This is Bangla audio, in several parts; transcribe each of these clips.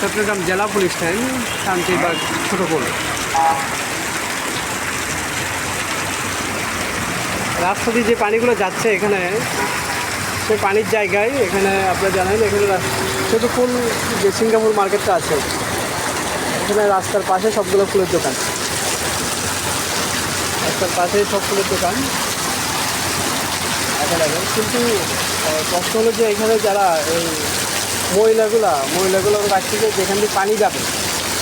চট্টগ্রাম জেলা পুলিশ লাইন, শান্তিবাগ ছোটপুল। রাস্তা দিয়ে যে পানিগুলো যাচ্ছে এখানে, সেই পানির জায়গায় এখানে আপনারা জানেন এখানে ছোটপুল যে সিঙ্গাপুর মার্কেটটা আছে, এখানে রাস্তার পাশে সবগুলো ফুলের দোকান, রাস্তার পাশে সব ফুলের দোকান অ্যাভেলেবেল। কিন্তু প্রশ্ন হলো যে এখানে যারা এই মহিলাগুলো রাখছে যে যেখান দিয়ে পানি যাবে,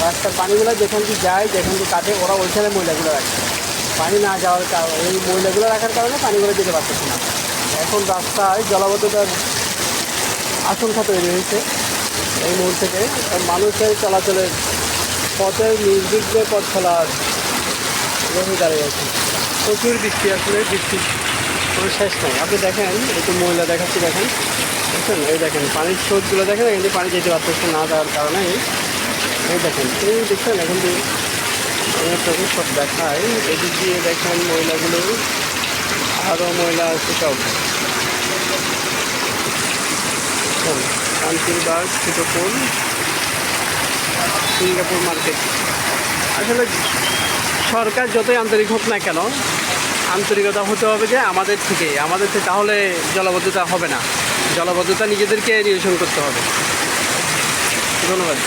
রাস্তার পানিগুলো যেখান দিয়ে যায়, যেখান দিয়ে কাটে, ওরা ওইখানে মহিলাগুলো রাখছে। পানি না যাওয়ার কারণে, এই মহিলাগুলো রাখার কারণে পানিগুলো যেতে পারতেছে না। এখন রাস্তায় জলাবদ্ধতার আশঙ্কা তৈরি হয়েছে এই মুহূর্ত থেকে। মানুষের চলাচলের পথের নির্বিঘ্নে পথ চলার হয়ে দাঁড়িয়ে আছে। প্রচুর বৃষ্টি, আসলে বৃষ্টির কোনো শেষ নেই। আপনি দেখেন, একটু মহিলা দেখাচ্ছি, দেখেন, বুঝছেন? এই দেখেন পানির স্রোতগুলো দেখেন, এখান থেকে পানি যেতে পারতেছে না যাওয়ার কারণে। এই দেখেন, এই দেখছেন এখন দিয়ে আপনাদের সব দেখায়। এদিক দিয়ে দেখেন মহিলাগুলো, আরও মহিলা আছে সব। Shantibagh Chhotopul Singapore market. আসলে সরকার যতই আন্তরিক হোক না কেন, আন্তরিকতা হতে হবে যে আমাদের থেকে, তাহলে জলাবদ্ধতা হবে না। জলাবদ্ধতা নিজেদেরকে নিরসন করতে হবে। ধন্যবাদ।